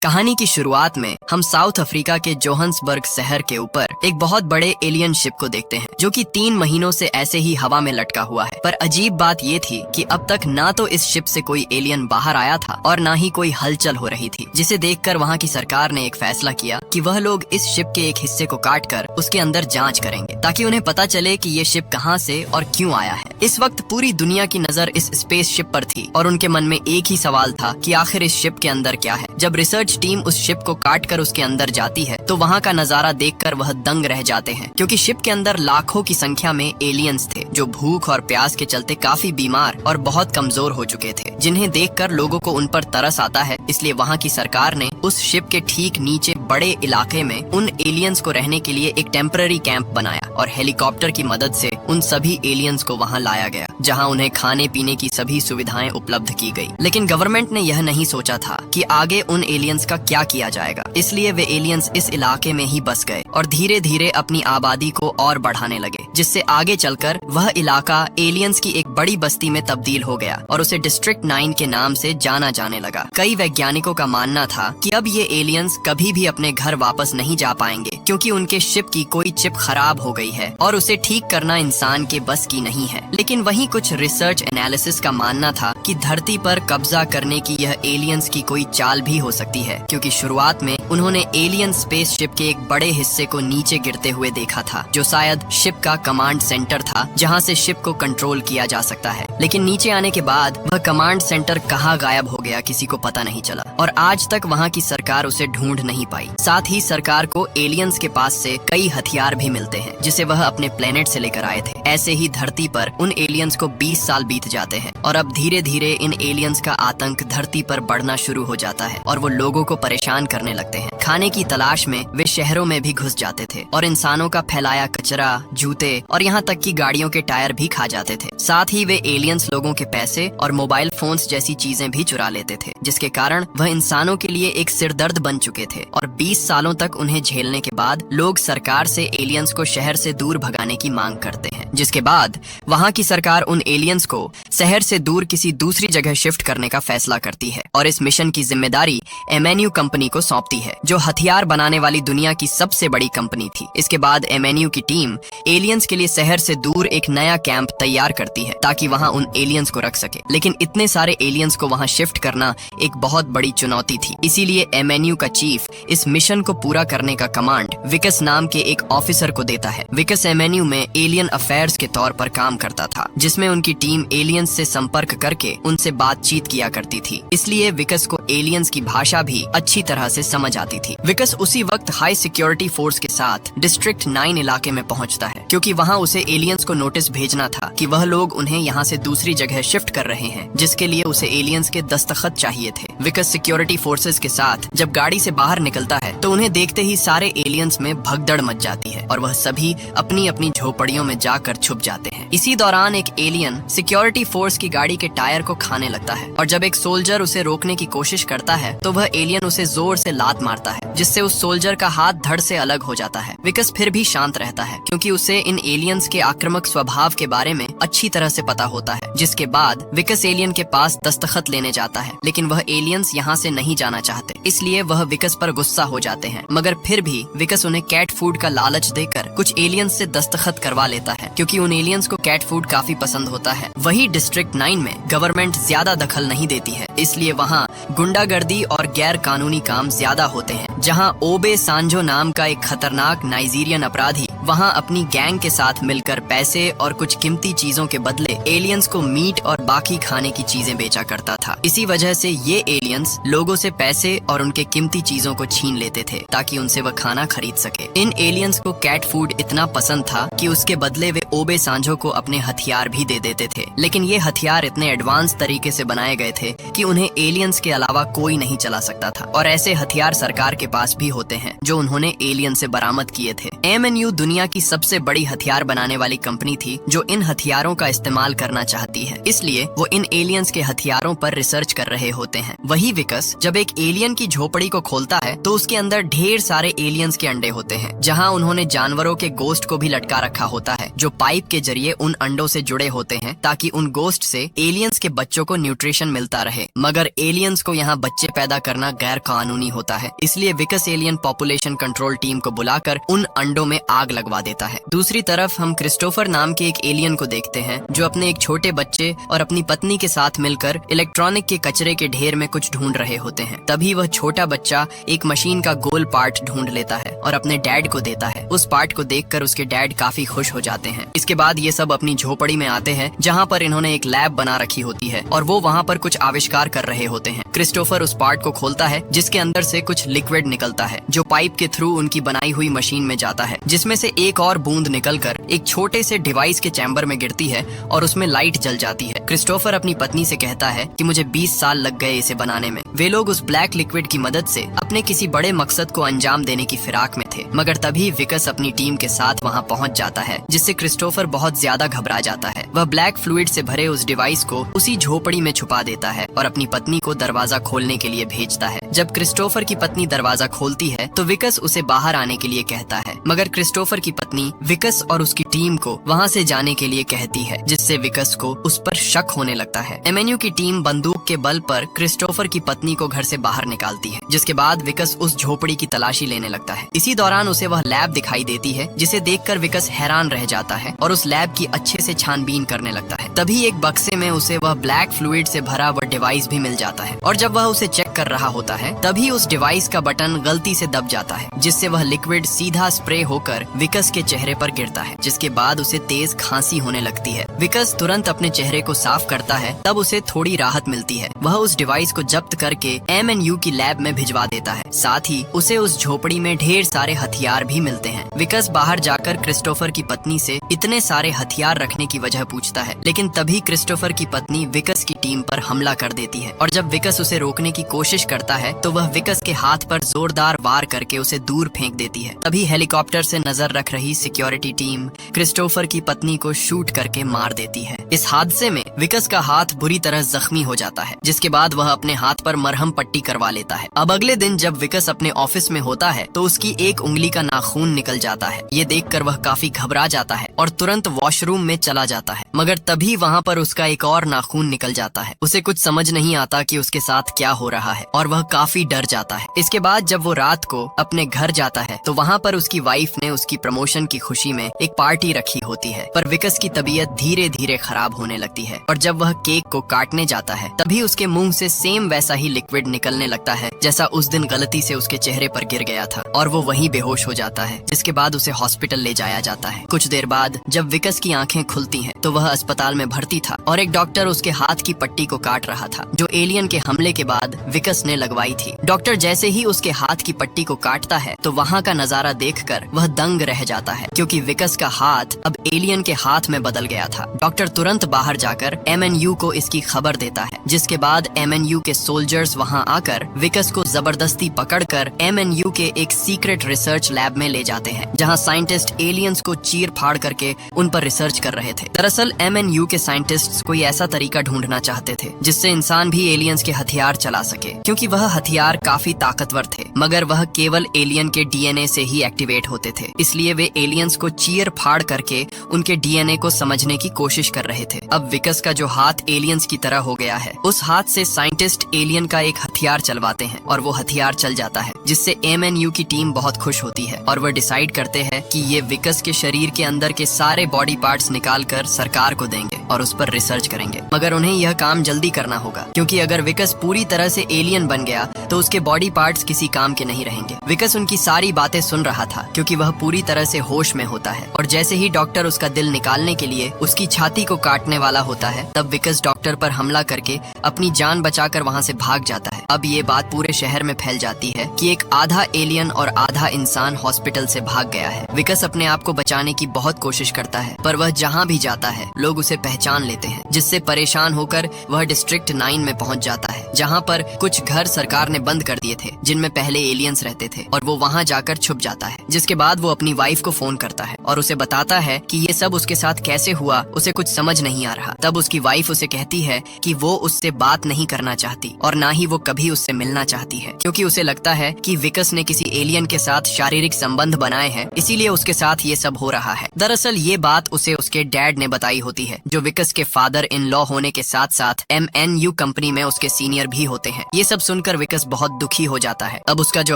कहानी की शुरुआत में हम साउथ अफ्रीका के जोहान्सबर्ग शहर के ऊपर एक बहुत बड़े एलियन शिप को देखते हैं जो कि 3 महीनों से ऐसे ही हवा में लटका हुआ है। पर अजीब बात ये थी कि अब तक ना तो इस शिप से कोई एलियन बाहर आया था और ना ही कोई हलचल हो रही थी, जिसे देखकर वहाँ की सरकार ने एक फैसला किया कि वह लोग इस शिप के एक हिस्से को काट कर उसके अंदर जांच करेंगे ताकि उन्हें पता चले कि ये शिप कहाँ से और क्यों आया है। इस वक्त पूरी दुनिया की नजर इस स्पेस शिप पर थी और उनके मन में एक ही सवाल था कि आखिर इस शिप के अंदर क्या है। जब रिसर्च टीम उस शिप को काट कर उसके अंदर जाती है तो वहाँ का नजारा देखकर वह दंग रह जाते हैं, क्योंकि शिप के अंदर लाखों की संख्या में एलियंस थे जो भूख और प्यास के चलते काफी बीमार और बहुत कमजोर हो चुके थे, जिन्हें देखकर लोगों को उन पर तरस आता है। इसलिए वहाँ की सरकार ने उस शिप के ठीक नीचे बड़े इलाके में उन एलियंस को रहने के लिए एक टेम्पररी कैंप बनाया और हेलीकॉप्टर की मदद से उन सभी एलियंस को वहाँ लाया गया, जहाँ उन्हें खाने पीने की सभी सुविधाएं उपलब्ध की गई। लेकिन गवर्नमेंट ने यह नहीं सोचा था कि आगे उन एलियंस का क्या किया जाएगा, इसलिए वे एलियंस इस इलाके में ही बस गए और धीरे धीरे अपनी आबादी को और बढ़ाने लगे, जिससे आगे चलकर वह इलाका एलियंस की एक बड़ी बस्ती में तब्दील हो गया और उसे डिस्ट्रिक्ट 9 के नाम से जाना जाने लगा। कई वैज्ञानिकों का मानना था कि अब ये एलियंस कभी भी अपने घर वापस नहीं जा पाएंगे, क्योंकि उनके शिप की कोई चिप खराब हो गई है और उसे ठीक करना इंसान के बस की नहीं है। लेकिन वहीं कुछ रिसर्च एनालिसिस का मानना था कि धरती पर कब्जा करने की यह एलियंस की कोई चाल भी हो सकती है, क्योंकि शुरुआत में उन्होंने एलियन स्पेस शिप के एक बड़े हिस्से को नीचे गिरते हुए देखा था, जो शायद शिप का कमांड सेंटर था जहां से शिप को कंट्रोल किया जा सकता है। लेकिन नीचे आने के बाद वह कमांड सेंटर कहां गायब हो गया किसी को पता नहीं चला और आज तक वहां की सरकार उसे ढूंढ नहीं पाई। साथ ही सरकार को एलियंस के पास से कई हथियार भी मिलते हैं जिसे वह अपने प्लेनेट से लेकर आए थे। ऐसे ही धरती पर उन एलियंस को 20 साल बीत जाते हैं और अब धीरे धीरे इन एलियंस का आतंक धरती पर बढ़ना शुरू हो जाता है और वो लोगों को परेशान करने लगते हैं। खाने की तलाश में वे शहरों में भी घुस जाते थे और इंसानों का फैलाया कचरा, जूते और यहाँ तक कि गाड़ियों के टायर भी खा जाते थे। साथ ही वे एलियंस लोगों के पैसे और मोबाइल फोन्स जैसी चीजें भी चुरा लेते थे, जिसके कारण वह इंसानों के लिए एक सिरदर्द बन चुके थे। और 20 सालों तक उन्हें झेलने के बाद लोग सरकार से एलियंस को शहर से दूर भगाने की मांग करते हैं, जिसके बाद वहाँ की सरकार उन एलियंस को शहर से दूर किसी दूसरी जगह शिफ्ट करने का फैसला करती है और इस मिशन की जिम्मेदारी एमएनयू कंपनी को सौंपती है, जो हथियार बनाने वाली दुनिया की सबसे बड़ी कंपनी थी। इसके बाद एमएनयू की टीम एलियंस के लिए शहर से दूर एक नया कैंप तैयार करती है ताकि वहाँ उन एलियंस को रख सके। लेकिन इतने सारे एलियंस को वहाँ शिफ्ट करना एक बहुत बड़ी चुनौती थी, इसीलिए एमएनयू का चीफ इस मिशन को पूरा करने का कमांड विकस नाम के एक ऑफिसर को देता है। विकस एमएनयू में एलियन अफेयर्स के तौर पर काम करता था, जिसमें उनकी टीम एलियंस से संपर्क करके उनसे बातचीत किया करती थी, इसलिए विकस को एलियंस की भाषा भी अच्छी तरह से समझ आती थी। विकस उसी वक्त हाई सिक्योरिटी फोर्स के साथ डिस्ट्रिक्ट 9 इलाके में पहुंचता है, क्योंकि वहां उसे एलियंस को नोटिस भेजना था कि वह लोग उन्हें यहां से दूसरी जगह शिफ्ट कर रहे हैं, जिसके लिए उसे एलियंस के दस्तखत चाहिए थे। विकस सिक्योरिटी फोर्सेस के साथ जब गाड़ी से बाहर निकलता है तो उन्हें देखते ही सारे एलियंस में भगदड़ मच जाती है और वह सभी अपनी अपनी झोपड़ियों में जाकर छुप जाते हैं। इसी दौरान एक एलियन सिक्योरिटी फोर्स की गाड़ी के टायर को खाने लगता है और जब एक सोल्जर उसे रोकने की कोशिश करता है तो वह एलियन उसे जोर से लात मारता है, जिससे उस सोल्जर का हाथ धड़ से अलग हो जाता है। विकस फिर भी शांत रहता है, क्योंकि उसे इन एलियंस के आक्रामक स्वभाव के बारे में अच्छी तरह से पता होता है। जिसके बाद विकस एलियन के पास दस्तखत लेने जाता है, लेकिन वह एलियंस यहाँ से नहीं जाना चाहते, इसलिए वह विकस पर गुस्सा हो जाते हैं। मगर फिर भी विकस उन्हें कैट फूड का लालच देकर कुछ एलियंस से दस्तखत करवा लेता है, क्योंकि उन एलियंस को कैट फूड काफी पसंद होता है। वही डिस्ट्रिक्ट 9 में गवर्नमेंट ज्यादा दखल नहीं देती है, इसलिए वहाँ गुंडागर्दी और गैर कानूनी काम ज्यादा होते हैं, जहाँ ओबे सांजो नाम का एक खतरनाक नाइजीरियन अपराधी वहाँ अपनी गैंग के साथ मिलकर पैसे और कुछ कीमती चीजों के बदले एलियंस को मीट और बाकी खाने की चीजें बेचा करता था। इसी वजह से ये एलियंस लोगों से पैसे और उनके कीमती चीजों को छीन लेते थे ताकि उनसे वह खाना खरीद सके। इन एलियंस को कैट फूड इतना पसंद था कि उसके बदले वे ओबे सांजो को अपने हथियार भी दे देते थे, लेकिन ये हथियार इतने एडवांस तरीके से बनाए गए थे कि उन्हें एलियंस के अलावा कोई नहीं चला सकता था और ऐसे हथियार सरकार के पास भी होते हैं जो उन्होंने एलियन से बरामद किए थे। एमएनयू दुनिया की सबसे बड़ी हथियार बनाने वाली कंपनी थी जो इन हथियारों का इस्तेमाल करना चाहती है, इसलिए वो इन एलियंस के हथियारों पर रिसर्च कर रहे होते हैं। वही विकस जब एक एलियन की झोपड़ी को खोलता है तो उसके अंदर ढेर सारे एलियंस के अंडे होते हैं, जहाँ उन्होंने जानवरों के गोश्त को भी लटका रखा होता है जो पाइप के जरिए उन अंडों से जुड़े होते हैं ताकि उन गोस्ट से एलियंस के बच्चों को न्यूट्रिशन मिलता रहे। मगर एलियंस को यहाँ बच्चे पैदा करना गैर कानूनी होता है, इसलिए विकस एलियन पॉपुलेशन कंट्रोल टीम को बुलाकर उन अंडों में आग लगवा देता है। दूसरी तरफ हम क्रिस्टोफर नाम के एक एलियन को देखते हैं जो अपने एक छोटे बच्चे और अपनी पत्नी के साथ मिलकर इलेक्ट्रॉनिक के कचरे के ढेर में कुछ ढूंढ रहे होते हैं। तभी वह छोटा बच्चा एक मशीन का गोल पार्ट ढूंढ लेता है और अपने डैड को देता है। उस पार्ट को देखकर उसके डैड काफी खुश हो जाते हैं। इसके बाद ये सब अपनी झोपड़ी में आते हैं जहाँ पर इन्होंने एक लैब बना रखी होती है और वो वहाँ पर कुछ आविष्कार कर रहे होते हैं। क्रिस्टोफर उस पार्ट को खोलता है जिसके अंदर से कुछ लिक्विड निकलता है जो पाइप के थ्रू उनकी बनाई हुई मशीन में जाता है, जिसमें से एक और बूंद निकलकर एक छोटे से डिवाइस के चैम्बर में गिरती है और उसमें लाइट जल जाती है। क्रिस्टोफर अपनी पत्नी से कहता है कि मुझे 20 साल लग गए इसे बनाने में। वे लोग उस ब्लैक लिक्विड की मदद से अपने किसी बड़े मकसद को अंजाम देने की फिराक में थे, मगर तभी विकस अपनी टीम के साथ वहाँ पहुँच जाता है, जिससे क्रिस्टोफर बहुत ज्यादा घबरा जाता है। वह ब्लैक फ्लूइड से भरे उस डिवाइस को उसी झोपड़ी में छुपा देता है और अपनी पत्नी को दरवाजा खोलने के लिए भेजता है। जब क्रिस्टोफर की पत्नी दरवाजा खोलती है तो विकस उसे बाहर आने के लिए कहता है, मगर क्रिस्टोफर की पत्नी विकस और उसकी टीम को वहाँ से जाने के लिए कहती है, जिससे विकस को उस पर शक होने लगता है। एमएनयू की टीम बंदूक के बल पर क्रिस्टोफर की पत्नी को घर से बाहर निकालती है, जिसके बाद विकस उस झोपड़ी की तलाशी लेने लगता है। इसी दौरान उसे वह लैब दिखाई देती है, जिसे देखकर विकस हैरान रह जाता है और उस लैब की अच्छे से छानबीन करने लगता है। तभी एक बक्से में उसे वह ब्लैक फ्लूइड से भरा वह डिवाइस भी मिल जाता है और जब वह उसे चेक कर रहा होता है तभी उस डिवाइस का बटन गलती से दब जाता है, जिससे वह लिक्विड सीधा स्प्रे होकर विकस के चेहरे पर गिरता है, जिसके बाद उसे तेज खांसी होने लगती है। विकस तुरंत अपने चेहरे को साफ करता है, तब उसे थोड़ी राहत मिलती है। वह उस डिवाइस को जब्त करके एमएनयू की लैब में भिजवा देता है। साथ ही उसे उस झोपड़ी में ढेर सारे हथियार भी मिलते हैं। विकस बाहर जाकर क्रिस्टोफर की पत्नी से इतने सारे हथियार रखने की वजह पूछता है, लेकिन तभी क्रिस्टोफर की पत्नी विकस की टीम पर हमला कर देती है और जब विकस उसे रोकने की कोशिश करता है तो वह विकस के हाथ पर जोरदार वार करके उसे दूर फेंक देती है। तभी हेलीकॉप्टर से नजर रख रही सिक्योरिटी टीम क्रिस्टोफर की पत्नी को शूट करके मार देती है। इस हादसे में विकस का हाथ बुरी तरह जख्मी हो जाता है, जिसके बाद वह अपने हाथ पर मरहम पट्टी करवा लेता है। अब अगले दिन जब विकस अपने ऑफिस में होता है तो उसकी एक उंगली का नाखून निकल जाता है। ये देखकर वह काफी घबरा जाता है और तुरंत वॉशरूम में चला जाता है, मगर तभी वहाँ पर उसका एक और नाखून निकल जाता है। उसे कुछ समझ नहीं आता कि उसके साथ क्या हो रहा है और वह काफी डर जाता है। इसके बाद जब वो रात को अपने घर जाता है तो वहाँ पर उसकी वाइफ ने उसकी प्रमोशन की खुशी में एक पार्टी रखी होती है, पर विकस की तबीयत धीरे धीरे खराब होने लगती है और जब वह केक को काटने जाता है तभी उसके मुंह से सेम वैसा ही लिक्विड निकलने लगता है जैसा उस दिन गलती से उसके चेहरे पर गिर गया था और वो वहीं बेहोश हो जाता है, जिसके बाद उसे हॉस्पिटल ले जाया जाता है। कुछ देर बाद जब विकस की आंखें खुलती हैं तो वह अस्पताल में भर्ती था और एक डॉक्टर उसके हाथ की पट्टी को काट रहा था जो एलियन के हमले के बाद विकस ने लगवाई थी। डॉक्टर जैसे ही उसके हाथ की पट्टी को काटता है तो वहाँ का नजारा देखकर वह दंग रह जाता है, क्योंकि विकस का हाथ अब एलियन के हाथ में बदल गया था। डॉक्टर तुरंत बाहर जाकर एमएनयू को इसकी खबर देता है, जिसके बाद एमएनयू के सोल्जर्स वहाँ आकर विकस को जबरदस्ती पकड़कर एमएनयू के एक सीक्रेट रिसर्च लैब में ले जाते हैं, जहाँ साइंटिस्ट एलियंस को चीर फाड़ करके उन पर रिसर्च कर रहे थे। दरअसल एमएनयू के साइंटिस्ट्स कोई ऐसा तरीका ढूंढना चाहते थे जिससे इंसान भी एलियंस के हथियार चला सके, क्योंकि वह हथियार काफी ताकतवर थे मगर वह केवल एलियन के डीएनए से ही एक्टिवेट होते थे। इसलिए वे एलियंस को चीर फाड़ करके उनके डीएनए को समझने की कोशिश कर रहे थे। अब विकस का जो हाथ एलियंस की तरह हो गया है, उस हाथ से साइंटिस्ट एलियन का एक हथियार चलवाते हैं और वो हथियार चल जाता है, जिससे एमएनयू की टीम बहुत खुश होती है और वह डिसाइड करते हैं कि ये विकस के शरीर के अंदर के सारे बॉडी पार्ट्स निकाल कर सरकार को देंगे और उस पर रिसर्च करेंगे। मगर उन्हें यह काम जल्दी करना होगा, क्योंकि अगर विकस पूरी तरह से एलियन बन गया तो उसके बॉडी पार्ट्स किसी काम के नहीं रहेंगे। विकस उनकी सारी बातें सुन रहा था, क्योंकि वह पूरी तरह से होश में होता है और जैसे ही डॉक्टर उसका दिल निकालने के लिए उसकी छाती को काटने वाला होता है तब विकस डॉक्टर पर हमला करके अपनी जान बचाकर वहाँ से भाग जाता है। अब ये बात पूरे शहर में फैल जाती है कि एक आधा एलियन और आधा इंसान हॉस्पिटल से भाग गया है। विकस अपने आप को बचाने की बहुत कोशिश करता है, पर वह जहाँ भी जाता है लोग उसे पहचान लेते हैं, जिससे परेशान होकर वह डिस्ट्रिक्ट 9 में पहुंच जाता है, जहां पर कुछ घर सरकार ने बंद कर दिए थे जिनमें पहले एलियंस रहते थे, और वो वहां जाकर छुप जाता है। जिसके बाद वो अपनी वाइफ को फोन करता है और उसे बताता है कि ये सब उसके साथ कैसे हुआ उसे कुछ समझ नहीं आ रहा। तब उसकी वाइफ उसे कहती है कि वो उससे बात नहीं करना चाहती और ना ही वो कभी उससे मिलना चाहती है, क्योंकि उसे लगता है कि विकस ने किसी एलियन के साथ शारीरिक संबंध बनाए हैं, इसीलिए उसके साथ ये सब हो रहा है। दरअसल ये बात उसे उसके डैड ने बताई होती है, जो विकस के फादर इन लॉ होने के साथ साथ MNU कंपनी में उसके सीनियर भी होते हैं। ये सब सुनकर विकस बहुत दुखी हो जाता है। अब उसका जो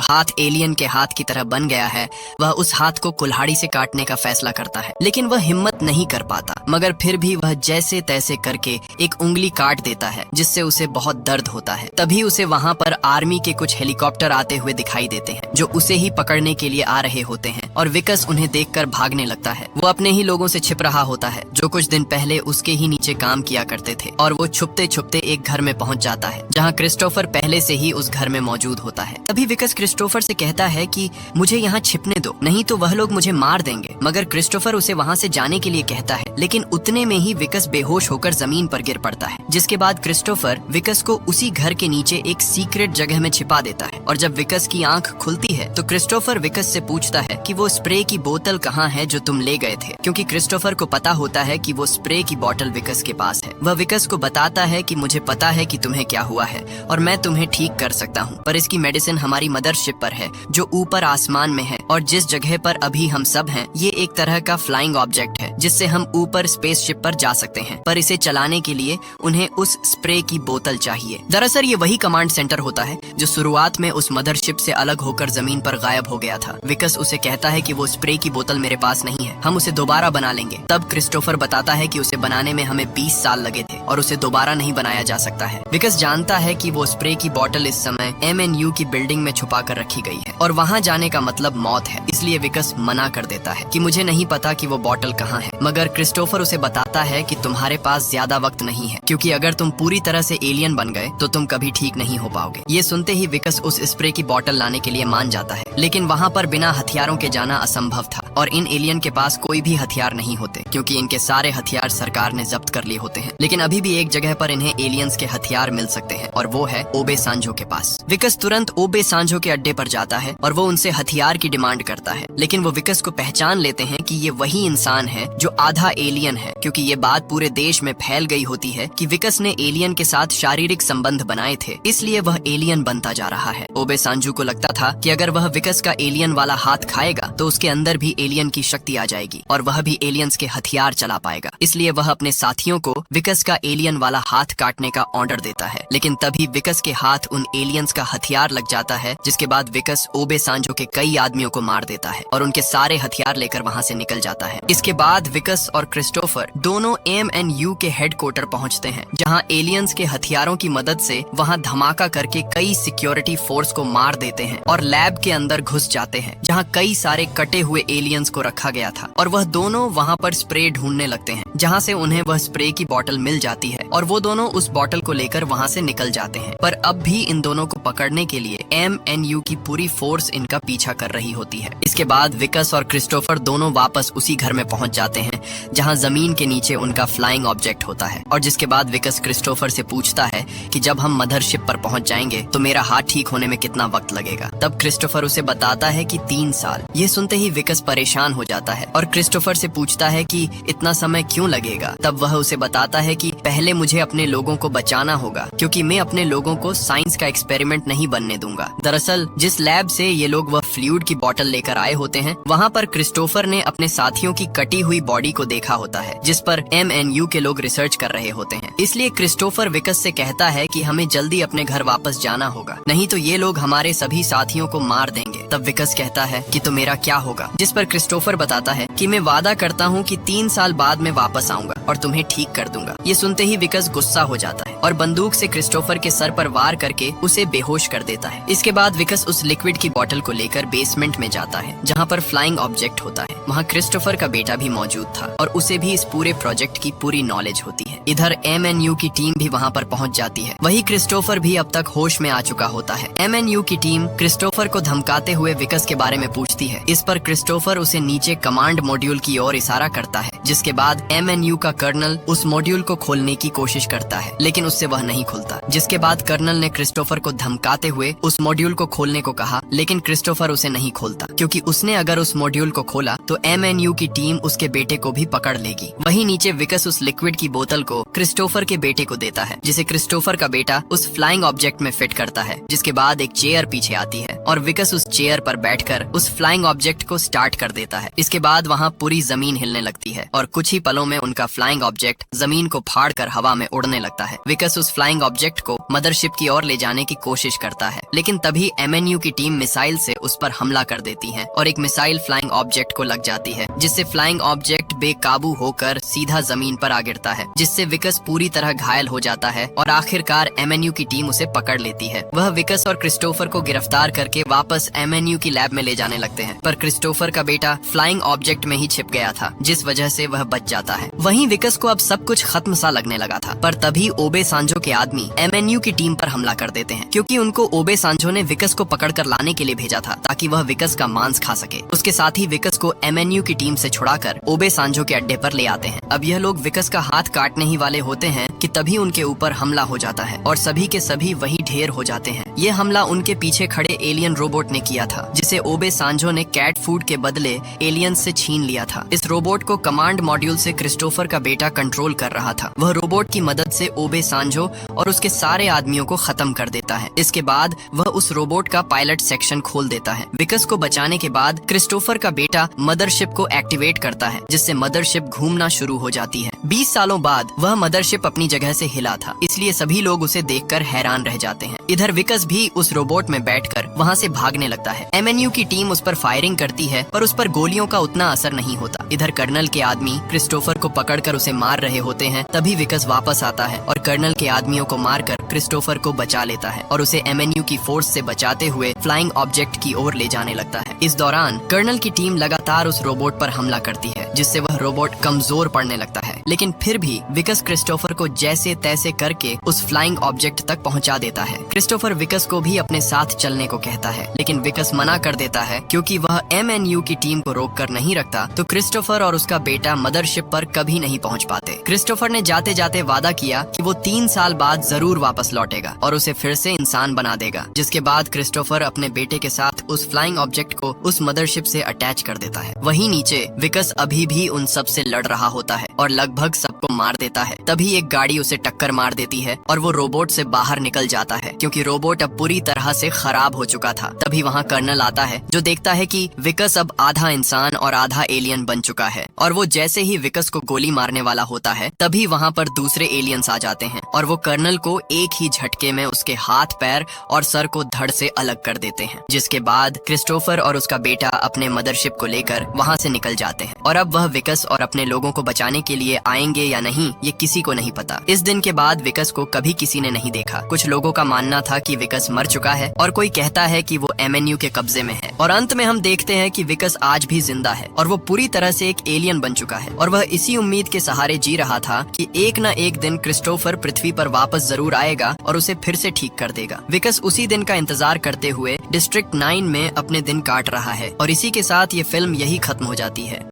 हाथ एलियन के हाथ की तरह बन गया है, वह उस हाथ को कुल्हाड़ी से काटने का फैसला करता है, लेकिन वह हिम्मत नहीं कर पाता, मगर फिर भी वह जैसे तैसे करके एक उंगली काट देता है, जिससे उसे बहुत दर्द होता है। तभी उसे वहाँ पर आर्मी के कुछ हेलीकॉप्टर आते हुए दिखाई देते हैं, जो उसे ही पकड़ने के लिए आ रहे होते हैं, और विकस उन्हें देखकर भागने लगता है। वो अपने ही लोगों से छिप रहा होता है, जो कुछ दिन पहले उसके ही नीचे काम किया करते थे, और वो छुपते छुपते एक घर में पहुंच जाता है, जहां क्रिस्टोफर पहले से ही उस घर में मौजूद होता है। तभी विकस क्रिस्टोफर से कहता है कि मुझे यहाँ छिपने दो, नहीं तो वह लोग मुझे मार देंगे। मगर क्रिस्टोफर उसे वहाँ से जाने के लिए कहता है, लेकिन उतने में ही विकस बेहोश होकर जमीन पर गिर पड़ता है। जिसके बाद क्रिस्टोफर विकस को उसी घर के नीचे एक सीक्रेट जगह में छिपा देता है, और जब विकस की आंख खुलती है तो क्रिस्टोफर विकस से पूछता है कि वो स्प्रे की बोतल कहाँ है जो तुम ले गए थे, क्योंकि क्रिस्टोफर को पता होता है कि वो स्प्रे की बोतल विकस के पास है। वह विकस को बताता है कि मुझे पता है कि तुम्हें क्या हुआ है और मैं तुम्हें ठीक कर सकता हूँ, पर इसकी मेडिसिन हमारी मदरशिप पर है, जो ऊपर आसमान में है, और जिस जगह पर अभी हम सब हैं ये एक तरह का फ्लाइंग ऑब्जेक्ट है, जिससे हम ऊपर स्पेसशिप पर जा सकते हैं, पर इसे चलाने के लिए उन्हें उस स्प्रे की बोतल चाहिए। दरअसल ये वही कमांड सेंटर होता है जो शुरुआत में उस मदरशिप से अलग होकर जमीन पर गायब हो गया था। विकस उसे कहता है कि वो स्प्रे की बोतल मेरे पास नहीं है, हम उसे दोबारा बना लेंगे। तब क्रिस्टोफर बताता है कि उसे बनाने में हमें 20 साल लगे थे और उसे दोबारा नहीं बनाया जा सकता है। विकस जानता है कि वो स्प्रे की बोतल इस समय MNU की बिल्डिंग में छुपा कर रखी गई है, और वहाँ जाने का मतलब मौत है, इसलिए विकस मना कर देता है कि मुझे नहीं पता कि वो बोतल कहाँ है। मगर क्रिस्टोफर उसे बताता है कि तुम्हारे पास ज्यादा वक्त नहीं है, क्योंकि अगर तुम पूरी तरह से एलियन बन गए तो तुम कभी ठीक नहीं हो पाओगे। ये सुनते ही विकस उस स्प्रे की बोतल लाने के लिए मान जाता है, लेकिन वहाँ पर बिना हथियारों के जाना असंभव था, और इन एलियन के पास कोई भी हथियार नहीं होते, क्योंकि इनके सारे हथियार सरकार ने जब्त कर लिए होते हैं। लेकिन अभी भी एक जगह पर इन्हें एलियंस के हथियार मिल सकते हैं, और वो है ओबे सांजो के पास। विकस तुरंत ओबे सांजो के अड्डे पर जाता है और वो उनसे हथियार की डिमांड करता है, लेकिन वो विकस को पहचान लेते हैं कि ये वही इंसान है जो आधा एलियन है, क्योंकि ये बात पूरे देश में फैल गई होती है कि विकस ने एलियन के साथ शारीरिक संबंध बनाए थे, इसलिए वह एलियन बनता जा रहा है। ओबे सांजो को लगता था कि अगर वह विकस का एलियन वाला हाथ खाएगा तो उसके अंदर भी एलियन की शक्ति आ जाएगी और वह भी एलियंस के हथियार चला पाएगा, इसलिए वह अपने साथियों को विकस का एलियन वाला हाथ काटने का ऑर्डर देता है। लेकिन तभी विकस के हाथ उन एलियंस का हथियार लग जाता है, जिसके बाद विकस ओबे सांजो के कई आदमियों को मार देता है और उनके सारे हथियार लेकर वहाँ से निकल जाता है। इसके बाद विकस और क्रिस्टोफर दोनों MNU के हेडक्वार्टर पहुँचते हैं, जहाँ एलियंस के हथियारों की मदद से वहाँ धमाका करके कई सिक्योरिटी फोर्स को मार देते हैं और लैब के अंदर घुस जाते हैं, जहाँ कई सारे कटे हुए एलियंस को रखा गया था, और वह दोनों वहाँ पर स्प्रे ढूंढने लगते हैं, जहाँ से उन्हें वह स्प्रे की बोतल मिल जाती है, और वो दोनों उस बोतल को लेकर वहाँ से निकल जाते हैं। पर अब भी इन दोनों को पकड़ने के लिए MNU की पूरी फोर्स इनका पीछा कर रही होती है। इसके बाद विकस और क्रिस्टोफर दोनों वापस उसी घर में पहुंच जाते हैं, जहां जमीन के नीचे उनका फ्लाइंग ऑब्जेक्ट होता है, और जिसके बाद विकस क्रिस्टोफर से पूछता है कि जब हम मदरशिप पर पहुंच जाएंगे तो मेरा हाथ ठीक होने में कितना वक्त लगेगा। तब क्रिस्टोफर उसे बताता है कि 3 साल। ये सुनते ही विकस परेशान हो जाता है और क्रिस्टोफर से पूछता है कि इतना समय क्यों लगेगा। तब वह उसे बताता है कि पहले मुझे अपने लोगों को बचाना होगा, क्योंकि मैं अपने लोगों को साइंस का एक्सपेरिमेंट नहीं बनने दूंगा। दरअसल जिस लैब से ये लोग वह फ्लूइड की बोतल लेकर आए होते हैं, वहाँ पर क्रिस्टोफर ने अपने साथियों की कटी हुई बॉडी को देखा होता है, जिस पर MNU के लोग रिसर्च कर रहे होते हैं। इसलिए क्रिस्टोफर विकस से कहता है कि हमें जल्दी अपने घर वापस जाना होगा, नहीं तो ये लोग हमारे सभी साथियों को मार देंगे। तब विकस कहता है कि तो मेरा क्या होगा, जिस पर क्रिस्टोफर बताता है कि मैं वादा करता हूँ कि 3 साल बाद मैं वापस आऊंगा और तुम्हें ठीक कर दूंगा। ये सुनते ही विकस गुस्सा हो जाता है और बंदूक से क्रिस्टोफर के सर पर वार करके उसे बेहोश कर देता है। इसके बाद विकस उस लिक्विड की बोतल को लेकर बेसमेंट में जाता है, जहाँ पर फ्लाइंग ऑब्जेक्ट होता है। वहाँ क्रिस्टोफर का बेटा भी मौजूद था और उसे भी इस पूरे प्रोजेक्ट की पूरी नॉलेज होती है। इधर MNU की टीम भी वहाँ पर पहुँच जाती है। वही क्रिस्टोफर भी अब तक होश में आ चुका होता है। MNU की टीम क्रिस्टोफर को धमकाते हुए विकस के बारे में पूछती है। इस पर क्रिस्टोफर उसे नीचे कमांड मॉड्यूल की ओर इशारा करता है, जिसके बाद MNU का कर्नल उस मॉड्यूल को खोलने की कोशिश करता है, लेकिन उससे वह नहीं खुलता। जिसके बाद कर्नल ने क्रिस्टोफर को धमकाते हुए उस मॉड्यूल को खोलने को कहा, लेकिन क्रिस्टोफर उसे नहीं खोलता, क्योंकि उसने अगर उस मॉड्यूल को खोला तो MNU की टीम उसके बेटे को भी पकड़ लेगी। वहीं नीचे विकस उस लिक्विड की बोतल को क्रिस्टोफर के बेटे को देता है, जिसे क्रिस्टोफर का बेटा उस फ्लाइंग ऑब्जेक्ट में फिट करता है। जिसके बाद एक चेयर पीछे आती है और विकस उस चेयर पर बैठकर उस फ्लाइंग ऑब्जेक्ट को स्टार्ट कर देता है। इसके बाद वहाँ पूरी जमीन हिलने लगती है और कुछ ही पलों में उनका फ्लाइंग ऑब्जेक्ट जमीन को फाड़कर हवा में उड़ने लगता है। विकस उस फ्लाइंग ऑब्जेक्ट को मदरशिप की ओर ले जाने की कोशिश करता है, लेकिन तभी MNU की टीम मिसाइल से उस पर हमला कर देती है और एक मिसाइल फ्लाइंग ऑब्जेक्ट को लग जाती है, जिससे फ्लाइंग ऑब्जेक्ट बेकाबू होकर सीधा जमीन पर आ गिरता है, जिससे विकस पूरी तरह घायल हो जाता है और आखिरकार MNU की टीम उसे पकड़ लेती है। वह विकस और क्रिस्टोफर को गिरफ्तार करके वापस MNU की लैब में ले जाने लगते हैं, पर क्रिस्टोफर का बेटा फ्लाइंग ऑब्जेक्ट में ही छिप गया था, जिस वजह से वह बच जाता है। वहीं विकस को अब सब कुछ खत्म सा लगने लगा था, पर तभी ओबे सांजो के आदमी MNU की टीम पर हमला कर देते हैं, क्योंकि उनको ओबे सांजो ने विकस को पकड़ कर लाने के लिए भेजा था, ताकि वह विकस का मांस खा सके। उसके साथ ही विकस को MNU की टीम से छुड़ाकर ओबे सांजो के अड्डे पर ले आते हैं। अब यह लोग विकस का हाथ काटने ही वाले होते हैं कि तभी उनके ऊपर हमला हो जाता है और सभी के सभी वही ढेर हो जाते हैं। ये हमला उनके पीछे खड़े एलियन रोबोट ने किया था, जिसे ओबे सांजो ने कैट फूड के बदले एलियन से छीन लिया था। इस रोबोट को कमांड मॉड्यूल से क्रिस्टोफर का बेटा कंट्रोल कर रहा था। वह रोबोट की मदद से ओबे सांजो और उसके सारे आदमियों को खत्म कर देता है। इसके बाद वह उस रोबोट का पायलट सेक्शन खोल देता है। विकस को बचाने के बाद क्रिस्टोफर का बेटा मदरशिप को एक्टिवेट करता है, जिससे मदरशिप घूमना शुरू हो जाती है। 20 सालों बाद वह मदरशिप अपनी जगह से हिला था, इसलिए सभी लोग उसे देखकर हैरान रह जाते हैं। इधर विकस भी उस रोबोट में बैठकर वहाँ से भागने लगता है। MNU की टीम उस पर फायरिंग करती है, पर उस पर गोलियों का उतना असर नहीं होता। इधर कर्नल के आदमी क्रिस्टोफर को पकड़कर उसे मार रहे होते हैं, तभी विकस वापस आता है और कर्नल के आदमियों को मारकर क्रिस्टोफर को बचा लेता है और उसे MNU की फोर्स से बचाते हुए फ्लाइंग ऑब्जेक्ट की ओर ले जाने लगता है। इस दौरान कर्नल की टीम लगातार उस रोबोट पर हमला करती है, जिससे वह रोबोट कमजोर पड़ने लगता है, लेकिन फिर भी विकस क्रिस्टोफर को जैसे तैसे करके उस फ्लाइंग ऑब्जेक्ट तक पहुंचा देता है। क्रिस्टोफर विकस को भी अपने साथ चलने को कहता है, लेकिन विकस मना कर देता है, क्योंकि वह MNU की टीम को रोक कर नहीं रखता तो क्रिस्टोफर और उसका बेटा मदरशिप पर कभी नहीं पहुंच पाते। क्रिस्टोफर ने जाते जाते वादा किया कि वो 3 साल बाद जरूर वापस लौटेगा और उसे फिर से इंसान बना देगा। जिसके बाद क्रिस्टोफर अपने बेटे के साथ उस फ्लाइंग ऑब्जेक्ट को उस मदरशिप से अटैच कर देता है। वहीं नीचे विकस अभी भी उन सब से लड़ रहा होता है और लगभग सबको मार देता है। तभी एक गाड़ी उसे टक्कर मार देती है और वो रोबोट से बाहर निकल जाता है, क्योंकि रोबोट अब पूरी तरह से खराब हो चुका था। तभी वहाँ कर्नल आता है, जो देखता है कि विकस अब आधा इंसान और आधा एलियन बन चुका है, और वो जैसे ही विकस को गोली मारने वाला होता है तभी वहाँ पर दूसरे एलियंस आ जाते हैं और वो कर्नल को एक ही झटके में उसके हाथ, पैर और सर को धड़ से अलग कर देते हैं। जिसके बाद क्रिस्टोफर और उसका बेटा अपने मदरशिप को लेकर वहाँ से निकल जाते हैं और अब वह विकस और अपने लोगों को बचाने के लिए आएंगे या नहीं, ये किसी को नहीं पता। इस दिन के बाद विकस को कभी किसी ने नहीं देखा। कुछ लोगों का मानना था कि विकस मर चुका है और कोई कहता है कि वो MNU के कब्जे में है, और अंत में हम देखते हैं कि विकस आज भी जिंदा है और वो पूरी तरह से एक एलियन बन चुका है और वह इसी उम्मीद के सहारे जी रहा था कि एक न एक दिन क्रिस्टोफर पृथ्वी पर वापस जरूर आएगा और उसे फिर से ठीक कर देगा। विकस उसी दिन का इंतजार करते हुए डिस्ट्रिक्ट 9 में अपने दिन काट रहा है और इसी के साथ ये फिल्म यही खत्म हो जाती है।